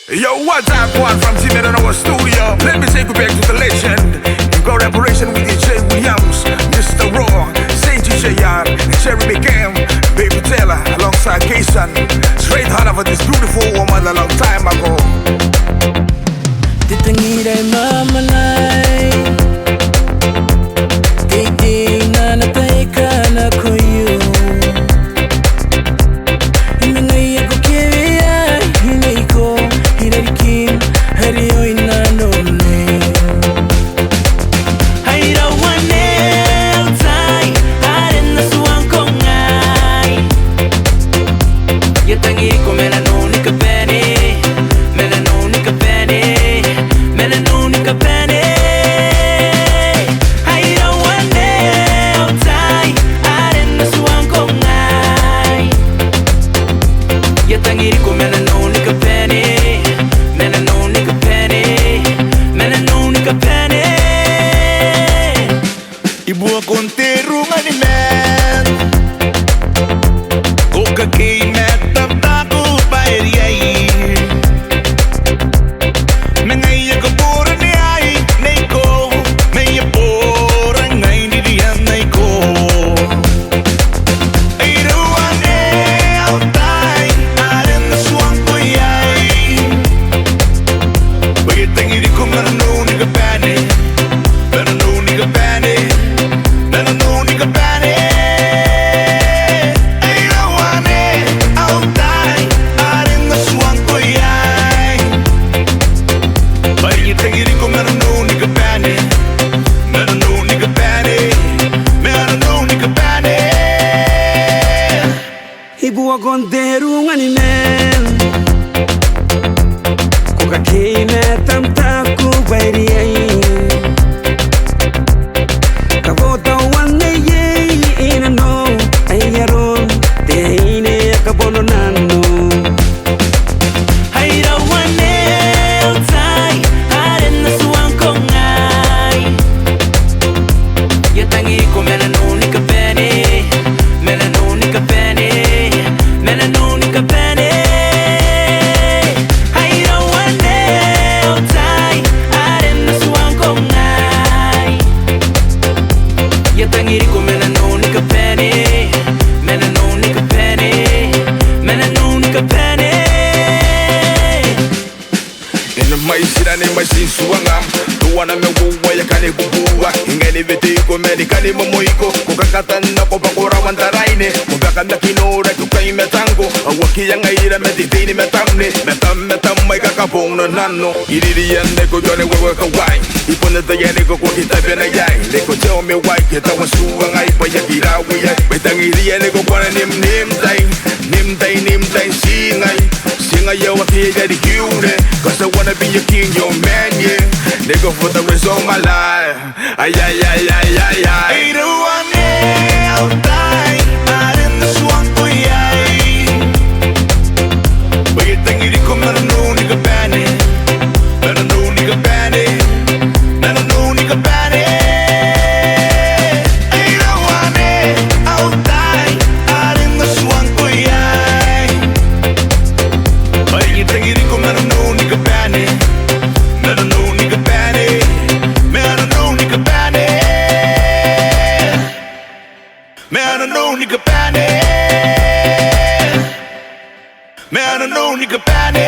Yo, what's up, one from T.Marenaua Studio? Let me take you back to the legend. In collaboration with djwilliams, Mr. Raw, Saindy Jr, Jeremicam, Babytellar, alongside K.SON. Straight out of this beautiful woman a long time ago. Tangira, Mwamwanai, K.SON na taikana koyo. Imengai ko kevia, hineko, hirarikim, hariyo inanone. Haira wane utai, haren na suang ngai. Yatangi ko melanoni kapene, melanoni kapene. Ibu konteru manimen Koka kimet taptaku pairiai Mengaya kapura ni ai Neiko Meya pora ngai ni dian neiko Airuane autai Aren na suang koyai Bagitangi di kumarano ni kapane Marano ni kapane Ibu agonderu nganimen Koka kime tamtaku bairiai Kavota wane ye inano Ayaron teine kabono nano Haira wane utai Haren na suang kongai Yatangi ko melanoni kapene Melanoni kapene Melanoni kapene Haira wane utai Haren na suang kongai Yatangiri ko melanoni kapene Melanoni kapene Melanoni kapene Ina mai sirane mai sinsuangam Tuwana me wuwa ya kane bubuwa Ingeni vitiko meni kane momoiko Kukakatan na kopakura wantaraine Kukakanda kinora kukai metango Awaki yang aira metitini metamne Metam mai kakapong no nano Iririan neko jone wewe kawai Ipone tayane ko kwa kitabia na yai Neko tell me why kita wasuang ay payakirawi ay Betangirian neko kwa na nim tay singay Singay yawa kiya jadi cute Cause I wanna be your king, your man, yeah Nigga for the rest of my life Ay Iruane autai Aren na suang koyai Bagitangiri ko marano ni kapane Marano ni kapane Marano ni kapane Iruane autai Aren na suang koyai Bagitangiri ko marano ni kapane Marano ni kapane Marano ni kapane Marano ni kapane Marano ni kapane